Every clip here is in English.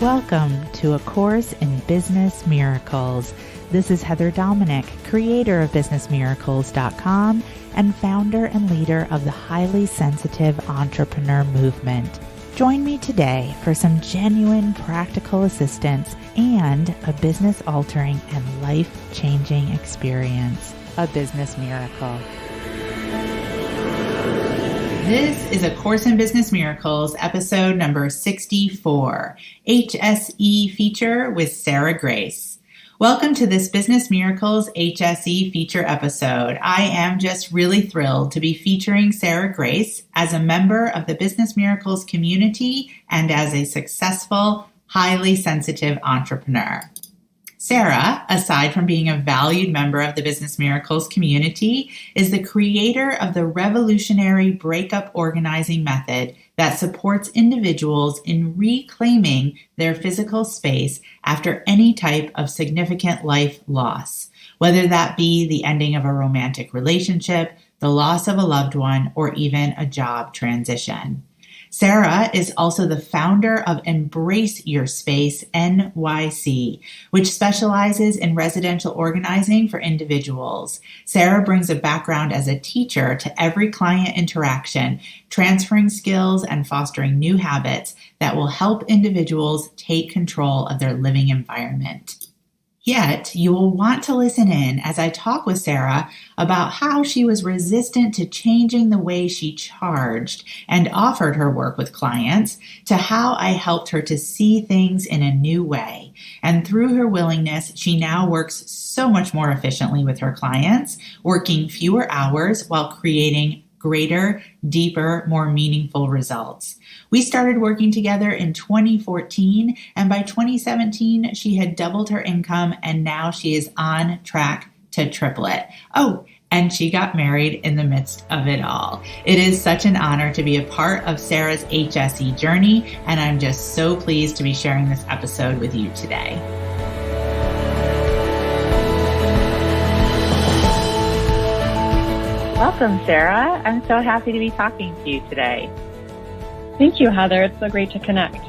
Welcome to A Course in Business Miracles. This is Heather Dominic, creator of BusinessMiracles.com and founder and leader of the highly sensitive entrepreneur movement. Join me today for some genuine practical assistance and a business-altering and life-changing experience, a business miracle. This is A Course in Business Miracles, episode number 64, HSE feature with Sarah Grace. Welcome to this Business Miracles HSE feature episode. I am just really thrilled to be featuring Sarah Grace as a member of the Business Miracles community and as a successful, highly sensitive entrepreneur. Sarah, aside from being a valued member of the Business Miracles community, is the creator of the revolutionary breakup organizing method that supports individuals in reclaiming their physical space after any type of significant life loss, whether that be the ending of a romantic relationship, the loss of a loved one, or even a job transition. Sarah is also the founder of Embrace Your Space NYC, which specializes in residential organizing for individuals. Sarah brings a background as a teacher to every client interaction, transferring skills and fostering new habits that will help individuals take control of their living environment. Yet, you will want to listen in as I talk with Sarah about how she was resistant to changing the way she charged and offered her work with clients, to how I helped her to see things in a new way. And through her willingness, she now works so much more efficiently with her clients, working fewer hours while creating greater, deeper, more meaningful results. We started working together in 2014, and by 2017, she had doubled her income, and now she is on track to triple it. Oh, and she got married in the midst of it all. It is such an honor to be a part of Sarah's HSE journey, and I'm just so pleased to be sharing this episode with you today. Welcome, Sarah. I'm so happy to be talking to you today. Thank you, Heather. It's so great to connect.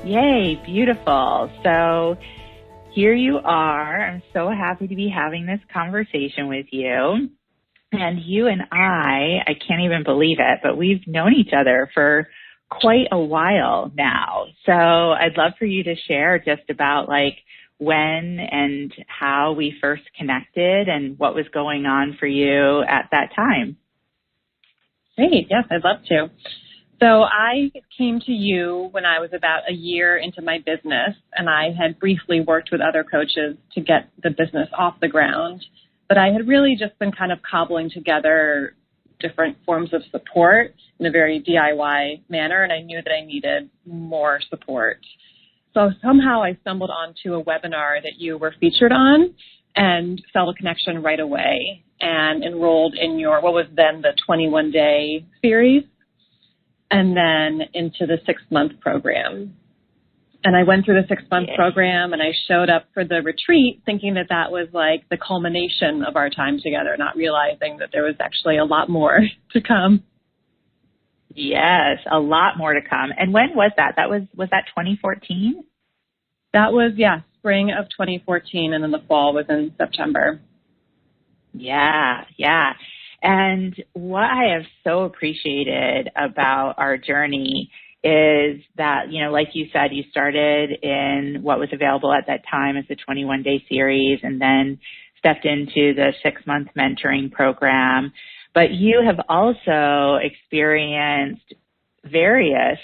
Yay, beautiful. So here you are. I'm so happy to be having this conversation with you. And you and I can't even believe it, but we've known each other for quite a while now. So I'd love for you to share just about when and how we first connected and what was going on for you at that time. Great. Yes, I'd love to. So I came to you when I was about a year into my business, and I had briefly worked with other coaches to get the business off the ground. But I had really just been kind of cobbling together different forms of support in a very DIY manner, and I knew that I needed more support. So somehow I stumbled onto a webinar that you were featured on and felt a connection right away and enrolled in your, what was then the 21-day series, and then into the 6-month program. And I went through the 6-month program, and I showed up for the retreat thinking that that was like the culmination of our time together, not realizing that there was actually a lot more to come. Yes, a lot more to come. And when was that? Was that 2014? That was, spring of 2014, and then the fall was in September. Yeah. And what I have so appreciated about our journey is that, like you said, you started in what was available at that time as the 21-day series and then stepped into the 6-month mentoring program. But you have also experienced various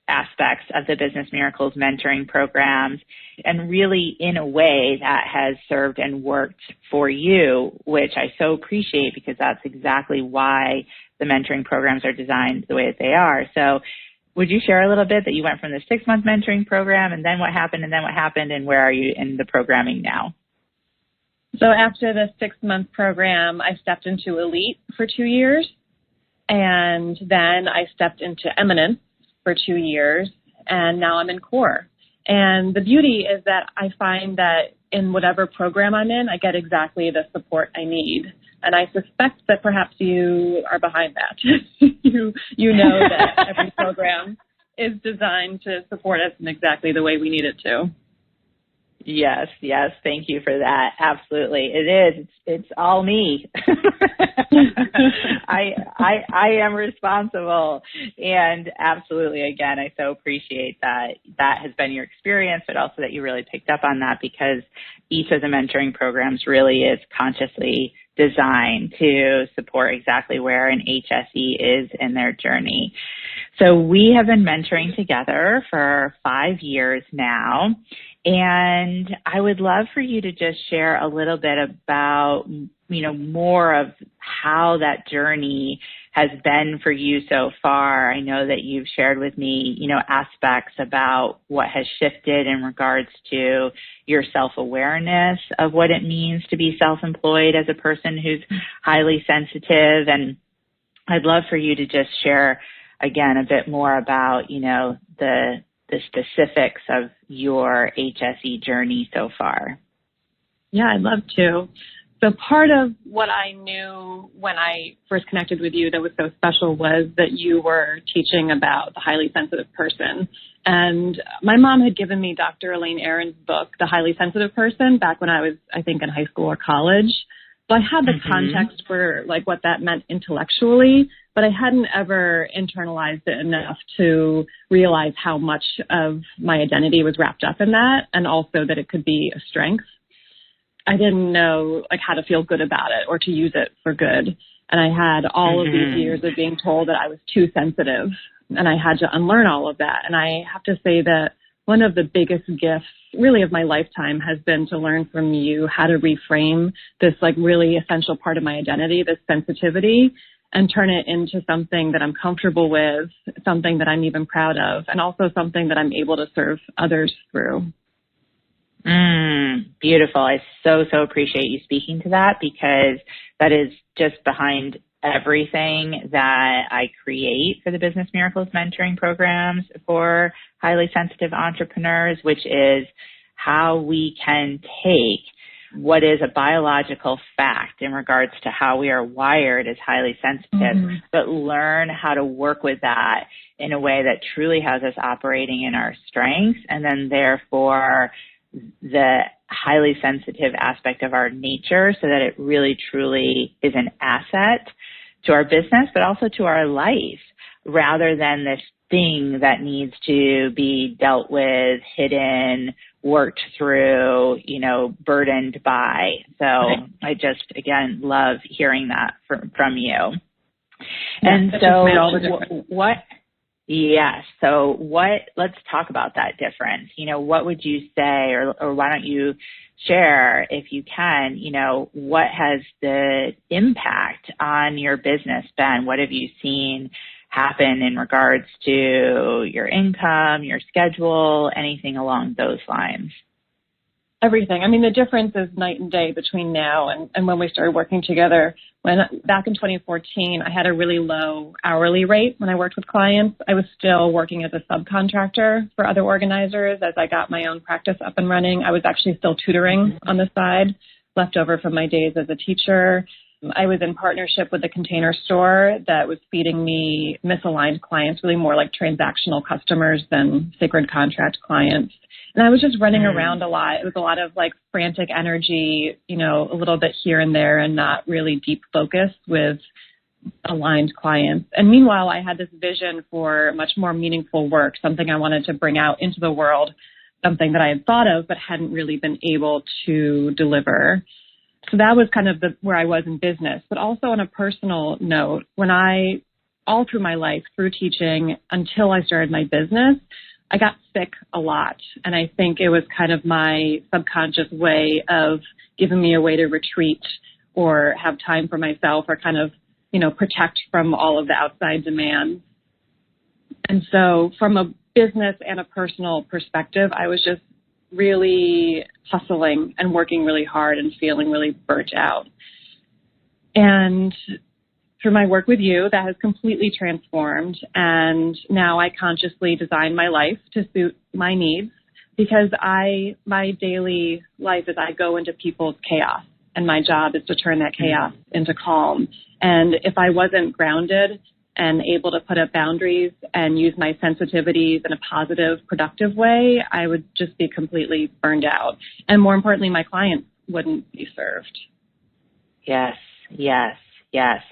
aspects of the Business Miracles mentoring programs, and really in a way that has served and worked for you, which I so appreciate because that's exactly why the mentoring programs are designed the way that they are. So would you share a little bit that you went from the 6-month mentoring program and then what happened and where are you in the programming now? So after the 6-month program, I stepped into Elite for 2 years, and then I stepped into Eminence for 2 years, and now I'm in Core. And the beauty is that I find that in whatever program I'm in, I get exactly the support I need. And I suspect that perhaps you are behind that. you know that every program is designed to support us in exactly the way we need it to. Yes. Thank you for that. Absolutely. It is. It's all me. I am responsible. And absolutely, again, I so appreciate that has been your experience, but also that you really picked up on that, because each of the mentoring programs really is consciously designed to support exactly where an HSE is in their journey. So we have been mentoring together for 5 years now. And I would love for you to just share a little bit about, more of how that journey has been for you so far. I know that you've shared with me, aspects about what has shifted in regards to your self-awareness of what it means to be self-employed as a person who's highly sensitive. And I'd love for you to just share, again, a bit more about, the specifics of your HSE journey so far. Yeah, I'd love to. So part of what I knew when I first connected with you that was so special was that you were teaching about the highly sensitive person. And my mom had given me Dr. Elaine Aron's book, The Highly Sensitive Person, back when I was, I think, in high school or college. So I had the context for what that meant intellectually, but I hadn't ever internalized it enough to realize how much of my identity was wrapped up in that, and also that it could be a strength. I didn't know how to feel good about it or to use it for good. And I had all of these years of being told that I was too sensitive, and I had to unlearn all of that. And I have to say that one of the biggest gifts really of my lifetime has been to learn from you how to reframe this really essential part of my identity, this sensitivity, and turn it into something that I'm comfortable with, something that I'm even proud of, and also something that I'm able to serve others through. Beautiful. I so appreciate you speaking to that, because that is just behind everything that I create for the Business Miracles mentoring programs for highly sensitive entrepreneurs, which is how we can take what is a biological fact in regards to how we are wired as highly sensitive, but learn how to work with that in a way that truly has us operating in our strengths, and then therefore the highly sensitive aspect of our nature, so that it really truly is an asset to our business, but also to our life, rather than this thing that needs to be dealt with, hidden, worked through, burdened by. So I just, again, love hearing that from you. Yeah, and so let's talk about that difference. What would you say, or why don't you share, if you can, what has the impact on your business been? What have you seen happen in regards to your income, your schedule, anything along those lines? Everything. I mean, the difference is night and day between now and when we started working together. Back in 2014, I had a really low hourly rate when I worked with clients. I was still working as a subcontractor for other organizers as I got my own practice up and running. I was actually still tutoring on the side, left over from my days as a teacher. I was in partnership with a Container Store that was feeding me misaligned clients, really more like transactional customers than sacred contract clients. And I was just running around a lot. It was a lot of frantic energy, a little bit here and there, and not really deep focus with aligned clients. And meanwhile, I had this vision for much more meaningful work, something I wanted to bring out into the world, something that I had thought of but hadn't really been able to deliver. So that was kind of where I was in business. But also on a personal note, all through my life, through teaching until I started my business, I got sick a lot. And I think it was kind of my subconscious way of giving me a way to retreat or have time for myself, or kind of, protect from all of the outside demands. And so from a business and a personal perspective, I was just really hustling and working really hard and feeling really burnt out. And through my work with you, that has completely transformed. And now I consciously design my life to suit my needs, because my daily life is I go into people's chaos, and my job is to turn that chaos into calm. And if I wasn't grounded and able to put up boundaries and use my sensitivities in a positive, productive way, I would just be completely burned out. And more importantly, my clients wouldn't be served. Yes, yes, yes.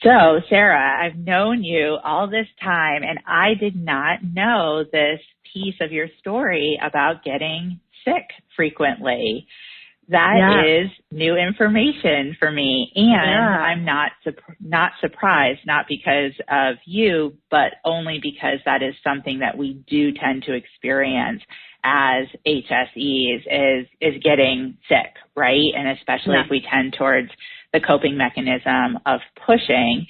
So, Sarah, I've known you all this time, and I did not know this piece of your story about getting sick frequently. That is new information for me, and I'm not surprised, not because of you, but only because that is something that we do tend to experience as HSEs is getting sick, right? And especially if we tend towards the coping mechanism of pushing.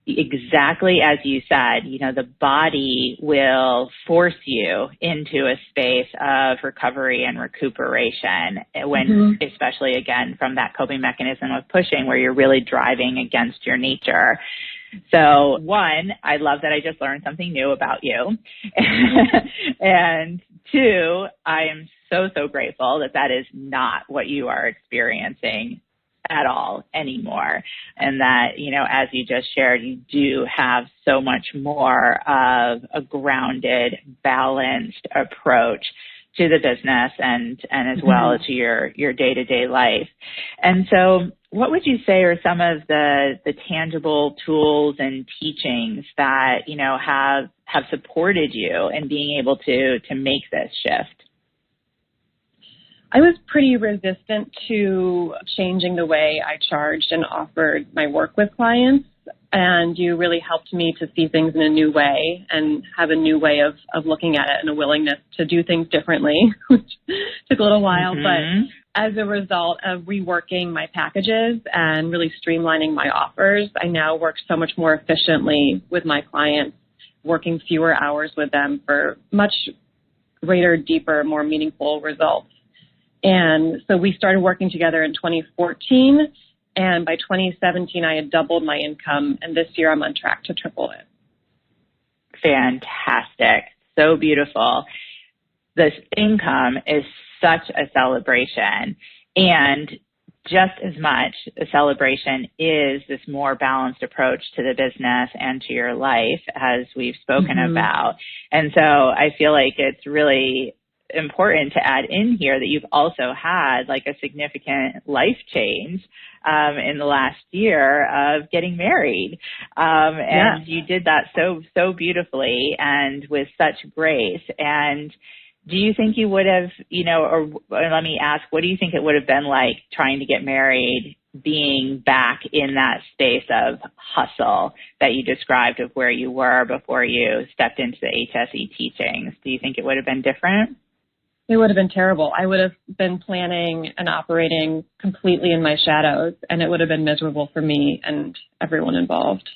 Exactly as you said, the body will force you into a space of recovery and recuperation when, especially again, from that coping mechanism of pushing where you're really driving against your nature. So one, I love that I just learned something new about you. And two, I am so grateful that is not what you are experiencing at all anymore. And that, as you just shared, you do have so much more of a grounded, balanced approach to the business and as well to your day-to-day life. And so what would you say are some of the tangible tools and teachings that, have supported you in being able to make this shift? I was pretty resistant to changing the way I charged and offered my work with clients, and you really helped me to see things in a new way and have a new way of looking at it and a willingness to do things differently, which took a little while. But as a result of reworking my packages and really streamlining my offers, I now work so much more efficiently with my clients, working fewer hours with them for much greater, deeper, more meaningful results. And so we started working together in 2014, and by 2017, I had doubled my income, and this year I'm on track to triple it. Fantastic. So beautiful. This income is such a celebration, and just as much a celebration is this more balanced approach to the business and to your life, as we've spoken about. And so I feel like it's really important to add in here that you've also had like a significant life change in the last year of getting married. And you did that so beautifully and with such grace. And do you think you would have, or let me ask, what do you think it would have been like trying to get married, being back in that space of hustle that you described of where you were before you stepped into the HSE teachings? Do you think it would have been different? It would have been terrible. I would have been planning and operating completely in my shadows, and it would have been miserable for me and everyone involved.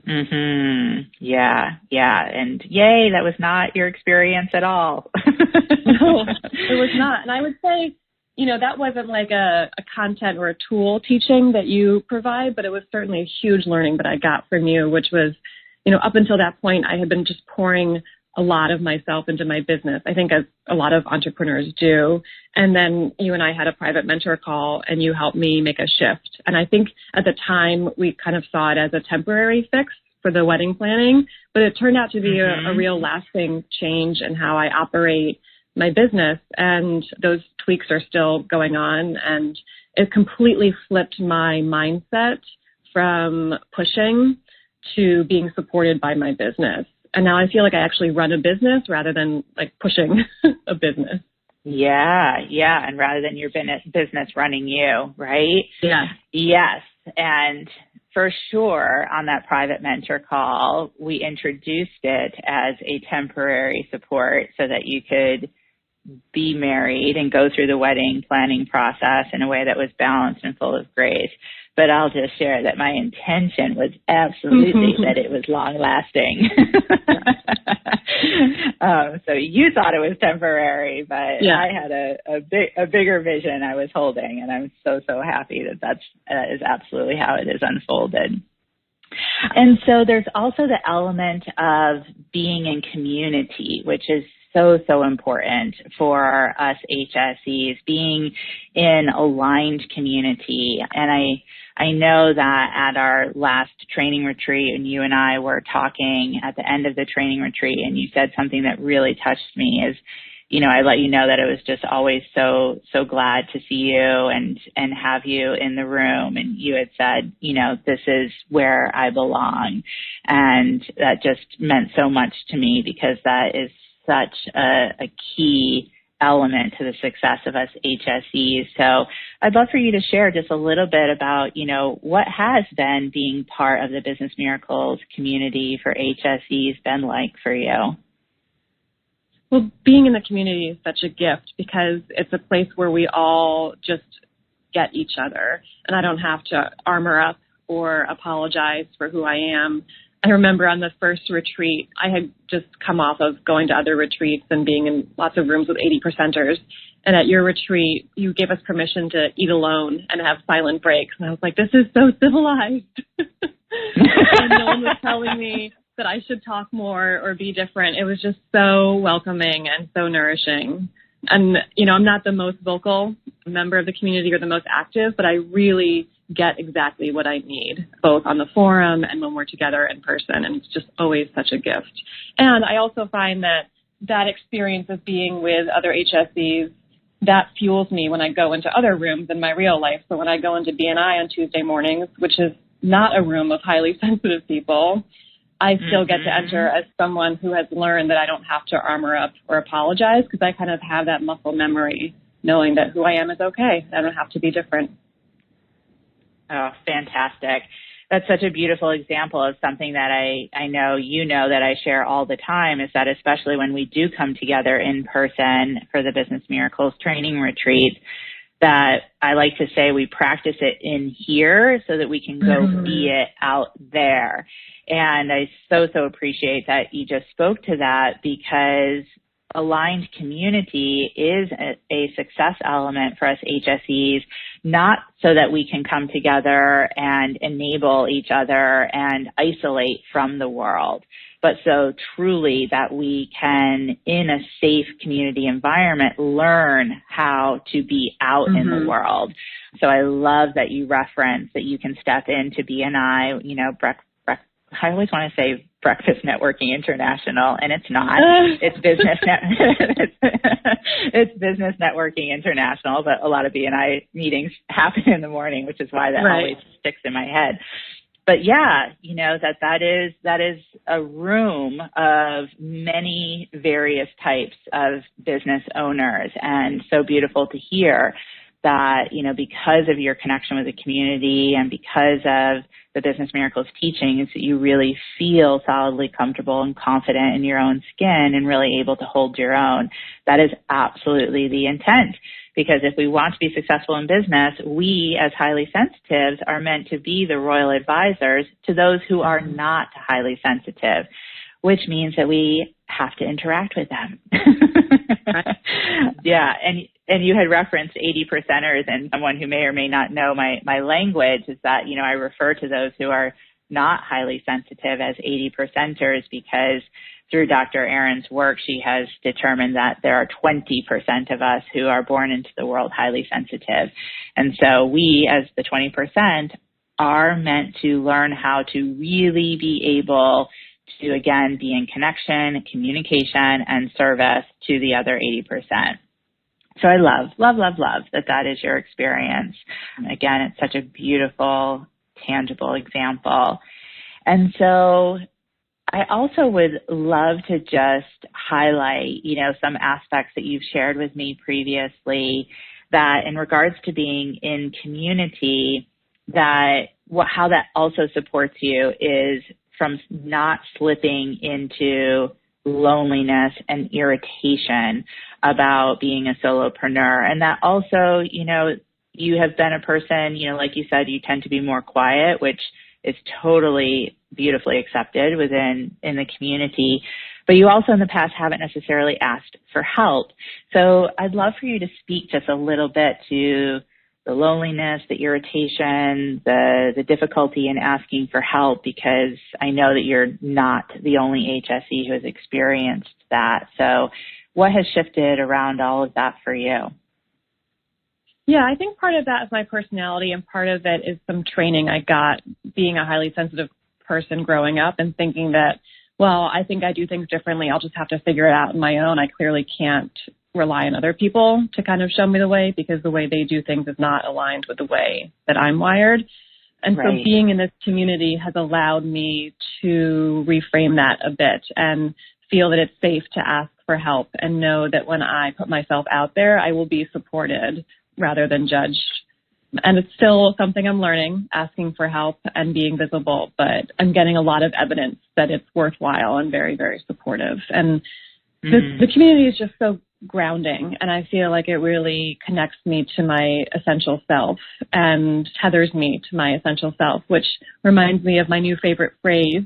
Yeah. And yay, that was not your experience at all. No, it was not. And I would say, that wasn't like a content or a tool teaching that you provide, but it was certainly a huge learning that I got from you, which was, up until that point, I had been just pouring a lot of myself into my business, I think as a lot of entrepreneurs do. And then you and I had a private mentor call and you helped me make a shift. And I think at the time we kind of saw it as a temporary fix for the wedding planning, but it turned out to be a real lasting change in how I operate my business. And those tweaks are still going on. And it completely flipped my mindset from pushing to being supported by my business. And now I feel like I actually run a business rather than like pushing a business. Yeah. And rather than your business running you, right? Yeah. Yes. And for sure, on that private mentor call, we introduced it as a temporary support so that you could be married and go through the wedding planning process in a way that was balanced and full of grace. But I'll just share that my intention was absolutely that it was long lasting. So you thought it was temporary, but I had a bigger vision I was holding, and I'm so happy that is absolutely how it is unfolded. And so there's also the element of being in community, which is so important for us HSEs, being in aligned community. And I know that at our last training retreat, and you and I were talking at the end of the training retreat, and you said something that really touched me is, I let you know that it was just always so glad to see you and have you in the room. And you had said, this is where I belong. And that just meant so much to me, because that is such a key element to the success of us HSEs. So I'd love for you to share just a little bit about, what has been being part of the Business Miracles community for HSEs been like for you? Well, being in the community is such a gift, because it's a place where we all just get each other, and I don't have to armor up or apologize for who I am. I remember on the first retreat, I had just come off of going to other retreats and being in lots of rooms with 80%ers. And at your retreat, you gave us permission to eat alone and have silent breaks. And I was like, this is so civilized. And no one was telling me that I should talk more or be different. It was just so welcoming and so nourishing. And, I'm not the most vocal member of the community or the most active, but I really get exactly what I need, both on the forum and when we're together in person. And it's just always such a gift. And I also find that experience of being with other HSEs, that fuels me when I go into other rooms in my real life. So when I go into BNI on Tuesday mornings, which is not a room of highly sensitive people, I still get to enter as someone who has learned that I don't have to armor up or apologize, because I kind of have that muscle memory, knowing that who I am is okay. I don't have to be different. Oh, fantastic. That's such a beautiful example of something that I know that I share all the time, is that especially when we do come together in person for the Business Miracles training retreat, that I like to say we practice it in here so that we can go be it out there. And I so appreciate that you just spoke to that, because aligned community is a success element for us HSEs, not so that we can come together and enable each other and isolate from the world, but so truly that we can, in a safe community environment, learn how to be out in the world. So I love that you reference that you can step into BNI, I always want to say Breakfast Networking International, and it's not. It's it's Business Networking International, but a lot of BNI meetings happen in the morning, which is why that always sticks in my head. But yeah, that is a room of many various types of business owners, and so beautiful to hear that, because of your connection with the community and because of the Business Miracles teachings, you really feel solidly comfortable and confident in your own skin and really able to hold your own. That is absolutely the intent, because if we want to be successful in business, we as highly sensitives are meant to be the royal advisors to those who are not highly sensitive, which means that we have to interact with them. Yeah. And you had referenced 80%ers, and someone who may or may not know my language is that, I refer to those who are not highly sensitive as 80%ers, because through Dr. Aaron's work, she has determined that there are 20% of us who are born into the world highly sensitive. And so we, as the 20%, are meant to learn how to really be able to, again, be in connection, communication, and service to the other 80%. So I love that is your experience. Again, it's such a beautiful, tangible example. And so I also would love to just highlight, some aspects that you've shared with me previously, that in regards to being in community, how that also supports you is from not slipping into loneliness and irritation about being a solopreneur. And that also, you have been a person, like you said, you tend to be more quiet, which is totally beautifully accepted in the community. But you also in the past haven't necessarily asked for help. So I'd love for you to speak just a little bit to the loneliness, the irritation, the difficulty in asking for help, because I know that you're not the only HSE who has experienced that. So what has shifted around all of that for you? Yeah, I think part of that is my personality, and part of it is some training I got being a highly sensitive person growing up and thinking that, well, I think I do things differently. I'll just have to figure it out on my own. I clearly can't rely on other people to kind of show me the way, because the way they do things is not aligned with the way that I'm wired. And so being in this community has allowed me to reframe that a bit and feel that it's safe to ask for help and know that when I put myself out there, I will be supported rather than judged. And it's still something I'm learning, asking for help and being visible, but I'm getting a lot of evidence that it's worthwhile and very, very supportive. And the community is just so grounding, and I feel like it really connects me to my essential self and tethers me to my essential self, which reminds me of my new favorite phrase.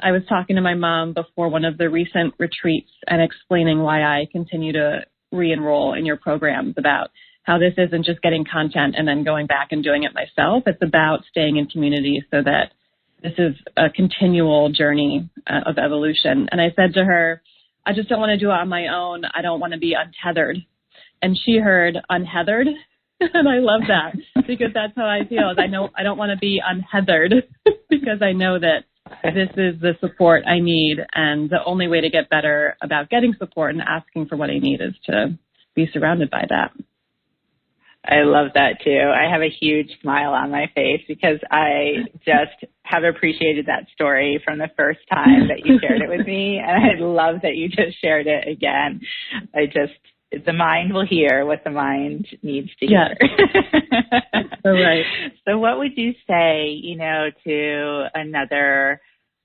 I was talking to my mom before one of the recent retreats and explaining why I continue to re-enroll in your programs, about how this isn't just getting content and then going back and doing it myself. It's about staying in community so that this is a continual journey of evolution. And I said to her, I just don't want to do it on my own. I don't want to be untethered. And she heard unheathered. And I love that, because that's how I feel. Is I know I don't want to be unheathered because I know that this is the support I need. And the only way to get better about getting support and asking for what I need is to be surrounded by that. I love that too. I have a huge smile on my face because I just have appreciated that story from the first time that you shared it with me. And I love that you just shared it again. The mind will hear what the mind needs to hear. Yes. So right. So what would you say, to another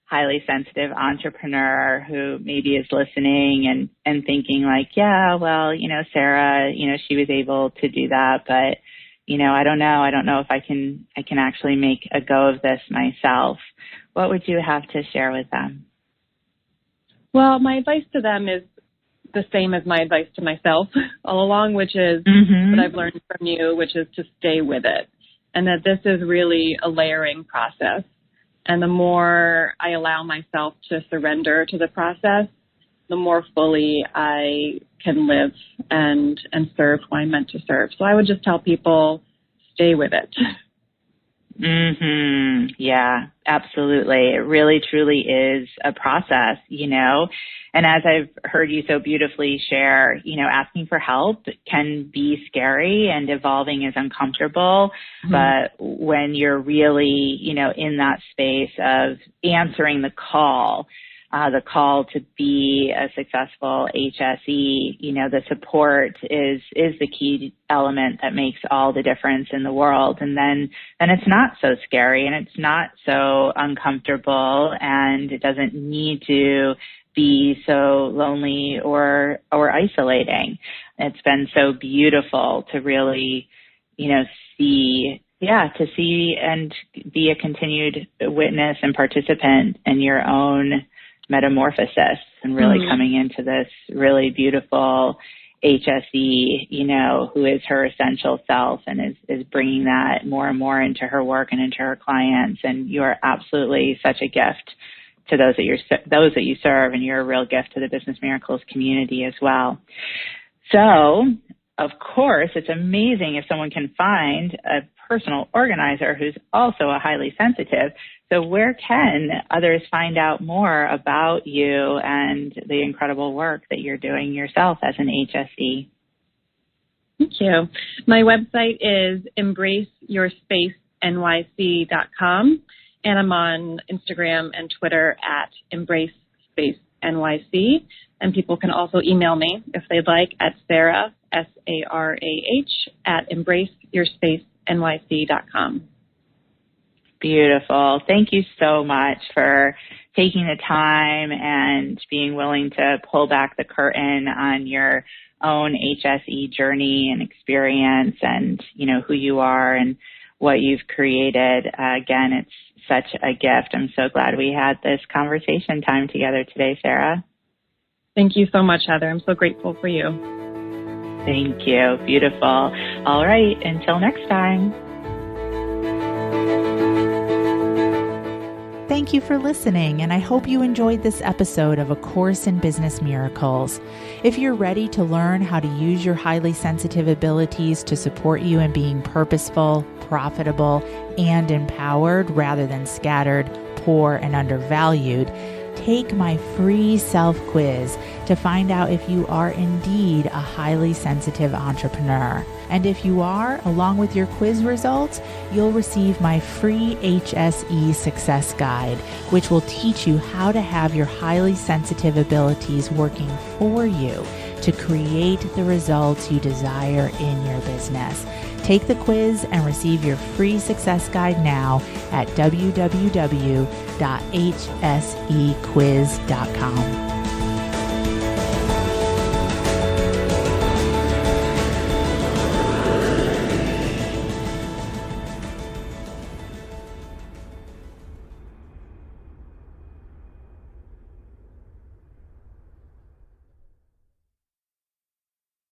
highly sensitive entrepreneur who maybe is listening and thinking like, yeah, well, Sarah, she was able to do that, but, I don't know if I can actually make a go of this myself. What would you have to share with them? Well, my advice to them is the same as my advice to myself all along, which is what I've learned from you, which is to stay with it. And that this is really a layering process. And the more I allow myself to surrender to the process, the more fully I can live and serve who I'm meant to serve. So I would just tell people, stay with it. Yeah, absolutely. It really, truly is a process, And as I've heard you so beautifully share, asking for help can be scary and evolving is uncomfortable. But when you're really, in that space of answering the call to be a successful HSE, the support is the key element that makes all the difference in the world. And then it's not so scary and it's not so uncomfortable, and it doesn't need to be so lonely or isolating. It's been so beautiful to really, see and be a continued witness and participant in your own metamorphosis and really coming into this really beautiful HSE, who is her essential self and is bringing that more and more into her work and into her clients. And you are absolutely such a gift to those that you serve, and you're a real gift to the Business Miracles community as well. So, of course, it's amazing if someone can find a personal organizer who's also a highly sensitive. So where can others find out more about you and the incredible work that you're doing yourself as an HSE? Thank you. My website is embraceyourspacenyc.com, and I'm on Instagram and Twitter at embracespacenyc. And people can also email me if they'd like at Sarah, SARAH, at embraceyourspacenyc.com. Beautiful. Thank you so much for taking the time and being willing to pull back the curtain on your own HSE journey and experience and, who you are and what you've created. Again, it's such a gift. I'm so glad we had this conversation time together today, Sarah. Thank you so much, Heather. I'm so grateful for you. Thank you. Beautiful. All right. Until next time. thank you for listening, and I hope you enjoyed this episode of A Course in Business Miracles. If you're ready to learn how to use your highly sensitive abilities to support you in being purposeful, profitable, and empowered rather than scattered, poor, and undervalued, take my free self-quiz to find out if you are indeed a highly sensitive entrepreneur. And if you are, along with your quiz results, you'll receive my free HSE Success Guide, which will teach you how to have your highly sensitive abilities working for you to create the results you desire in your business. Take the quiz and receive your free success guide now at www.hsequiz.com.